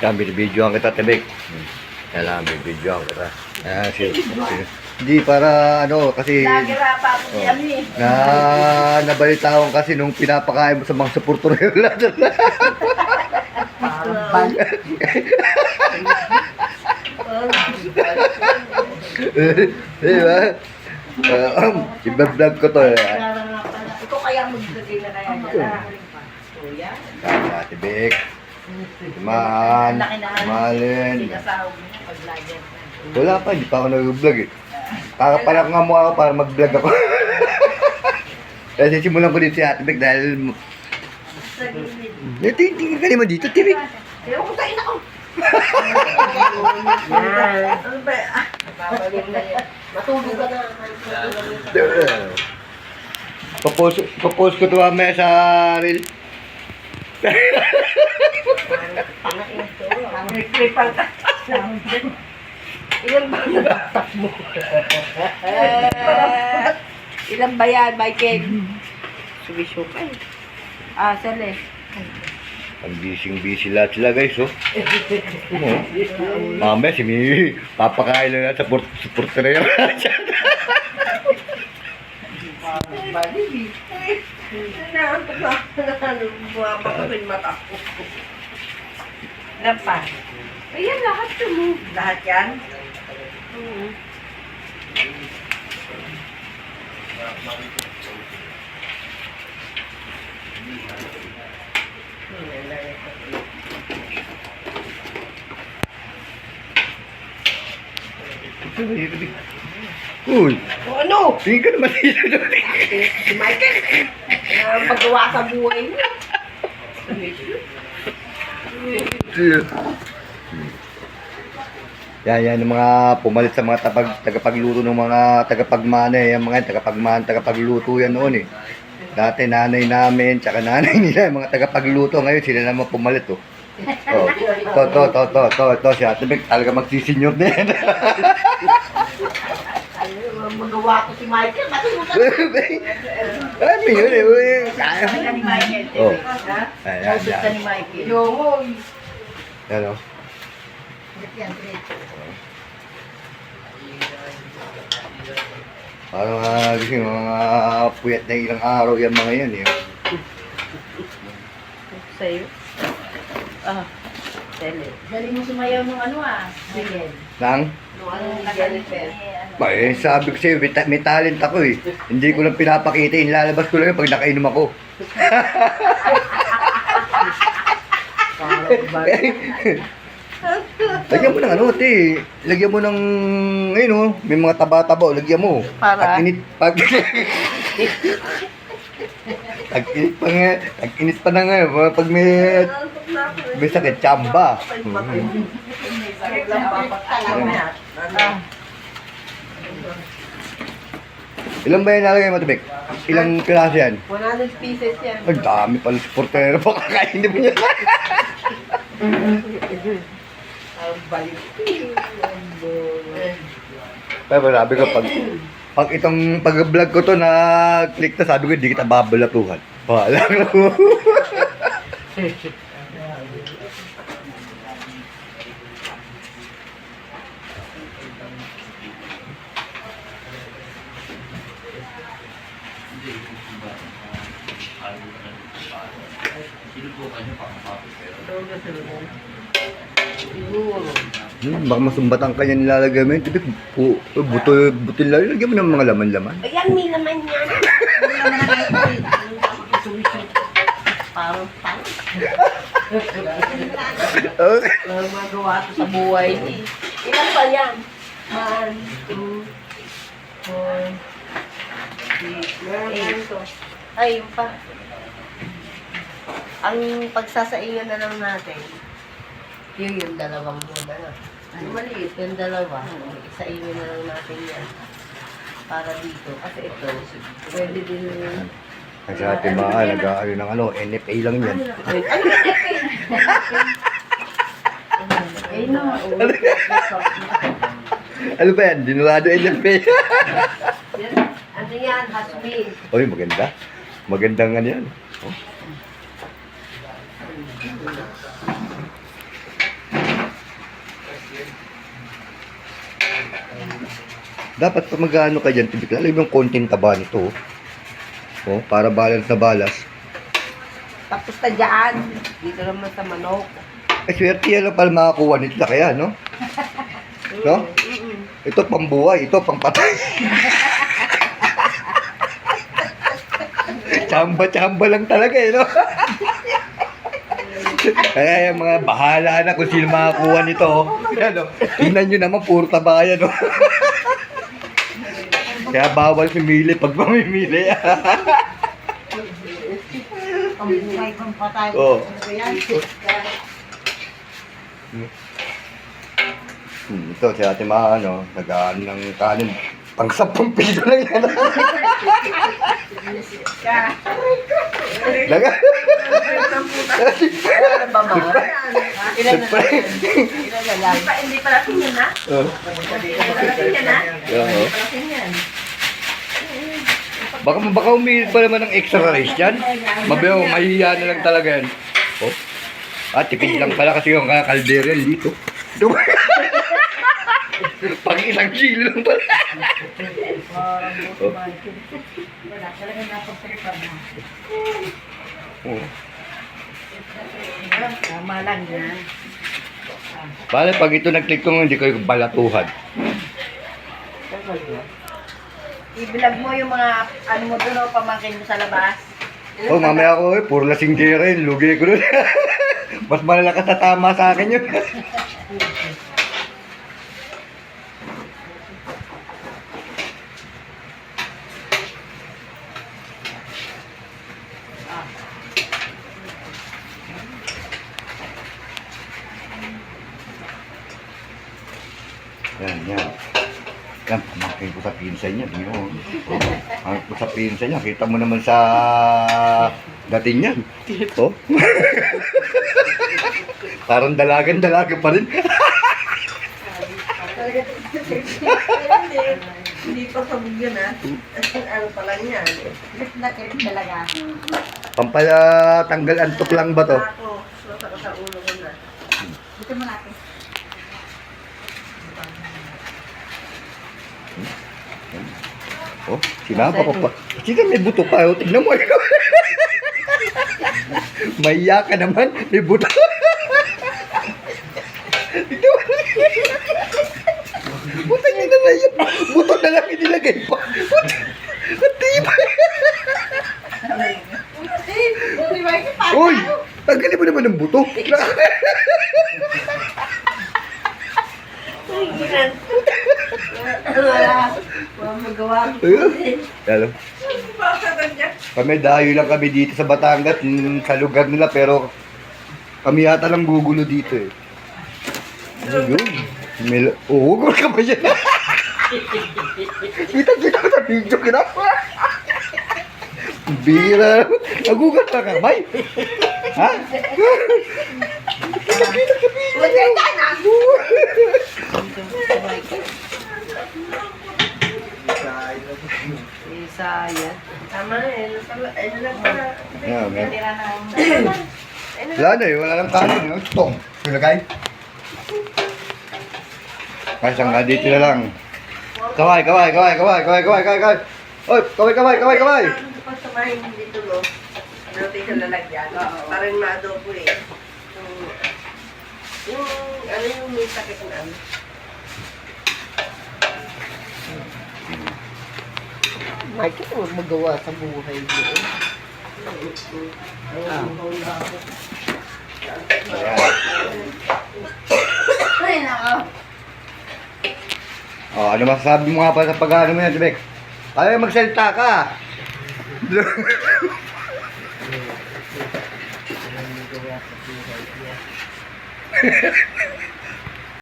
Yan, binibidyoan kita, Tibik. Yan lang, binibidyoan kita. Yan, hindi para ano, kasi Nagirapa ako si Ami. nabalita ko kasi nung pinapakain mo sa mga supporter nila. Di ba? I-vlog ko to. Ito kaya magbigay na kaya niya. Kuya. Ate Bek. Man. Malin. Sinasahog niya pag vlogger. Wala pa, hindi pa ako nag-vlog eh. Kakapanak nga mo ako para mag-vlog ako. Kasi simulan ko dito si Ate Bek dahil... Sa gilid. Tingin ka naman dito, Ate Bek. Ewan ko tayo na ako. Ano ba? Babalik na yan. Matulog ka na. Papost ko ito mamaya sa reel. Ang retripal ka. Ilan ba natatak mo? Ilan ba yan, Michael? Subisyo ka eh. Sale. Ang busy lahat sila guys, oh. Mamaya si Mimi, papakain lang na sa portero. Bali. Naantok na. Bumapakapin mata ko. Ilan pa? Ayan, lahat mo. Lahat yan? Oo. Uy, O ano? tingin ka naman dito. Si Michael. Magawa sa buhay niya. Yan yung mga pumalit sa mga tagapagluto ng mga tagapagmana eh. Yung mga tagapagmana, tagapagluto yan noon eh. Dati nanay namin, tsaka nanay nila, yung mga tagapagluto. Ngayon sila naman pumalit oh. To, si Ate Bek talaga magsisenyor na yan. Magawa ko si Michael. Matulog ka. Ay, may yun eh. Kaya. Kaya ni Michael. Oh. Ha? Ayan, Kausap ka yan. ni Michael. Yoy. Yan oh. Parang gising mga puyat na ilang araw yan mga yan eh. Sa'yo? Tele. Galing mo sumayaw nung ano Miguel. Nang? Nung ano, Jennifer. Ay, sabi ko sa'yo, may talent ako eh. Hindi ko lang pinapakita, nilalabas ko lang yun pag nakainom ako. Lagyan mo ng ano, te. Lagyan mo ng, ayun oh, may mga taba-taba, lagyan mo. Para? Tag-init pa na ngayon, pag may sakit, tsamba. Ilan ba yung nalagay mo, Tibek? Ilang klase yan? 100 pieces yan. Ang dami pala supportero pa kakainin mo yan. Balik. Pero sabi ko, pag itong pag-vlog ko to na click na, sabi ko, hindi kita babalatuhan. Wala na ko. Siguro. Baka masumbatan ka niya nilalagay mo yun. Tibik, butil lang. Lagyan mo ng mga laman-laman. Ayan, may naman yan. May naman na kayo. Parang. Parang magawa ito sa buhay niya. Ilan pa yan? 1, 2, 4, 6, 8. Ay, yung pa. Ang pagsasaingan na lang natin, yung dalawang muna na. Yung maliit, yung dalawa. Isainin na lang natin yan. Para dito. Kasi ito, pwede din yung... Kasi ating mga nag-aari ng ano, NFA lang yan. Ay, no. Ano ba yan? Dinurado NFA. Ano yan? Hasmin. Uy, maganda. Magandang ano yan. Oh. Dapat pa mag-ano ka dyan, tibik. Alam mo yung konting taba nito. Oh, para balance na balas. Tapos na dyan. Dito naman sa manok. Ay, swerte yan lang pala makakuha nito na kaya, no? No? Ito pambuhay, ito pangpatay. Chamba-chamba lang talaga eh, no? Kaya yung mga bahala na kung sino makakuha nito. Yan, no? Tingnan nyo naman, puro taba yan, no? Kaya bawal pumili pag mamimili. Ang buhay kong patay. Oo. Ano yan? Ito, si ate mga ano, nagaan ng kanin. Pang 10 piso lang yan. Laga. Ano ba ba? Ilan na lang? Ilan na lang? Hindi pala tingnan na? Oh. Hindi pala tingnan na? Oo. Hindi pala tingnan. Baka umilit pa naman ng extra rice yan. Mabiyo, mahihiya na lang talaga yan. Oh. Tipid lang pala kasi yung kaldero yan dito. Pag 1 kilo lang pala. Oh. Wala talaga napag-prepare na. Oh. Tama lang yan. Bale, pag ito nag-click ko, hindi ko yung balatuhan. I-vlog mo yung mga ano mo doon o pamangkin mo sa labas. Oh, mamaya ako puro lasing rin. Lugi ko doon. Mas malalakas na tama sa akin yun. Yan, yan. Yan, pamangkin ko sa pinsan niya. Tingnan mo. Pamangkin ko sa pinsan niya. Kita mo naman sa dating niyan. Oh. Parang dalagan-dalaga pa rin. Hindi pa sabog yun ha. Ano pa lang yan. Lip na kilip talaga. Pampala tanggal antok lang ba to? Ako, sumasaka sa ulo ko na. Dito mo natin. Oh, sinapa ko pa. Sige, may buto pa. Oh, tignan mo. Maiya ka naman. May buto. Tignan mo. Buto niya na lang yun. Buto na lang inilagay pa. Ang tibay. Uy, tanggalin mo naman ng buto. Wala magawa. Alam. Kami dayo lang kami dito sa Batangas, sa lugar nila, pero kami yata lang gugulo dito eh. Ano yun? Oo, ka ba yan? Kita ko sa video kinapa. Bira. Nagugat ka kamay. Ha? Kita sa video. Isaya. Tama na eh. Ano lang pala. Yeah, man. Tira na. Wala na eh, wala lang kanin. Yung tong. Pilagay. Kasi nga dito na lang. Kaway. Oy, kaway. Pag samahin dito no. Natin sa lalagyan. Para yung ma-adobo eh. Yung ano yung may sakit na ano. Bakit mo magawa sa buhay mo? Ay, nako. Oh, ano masasabi mo nga pa sa pag-ano mo yan, Tibek? Kaya magsalita ka.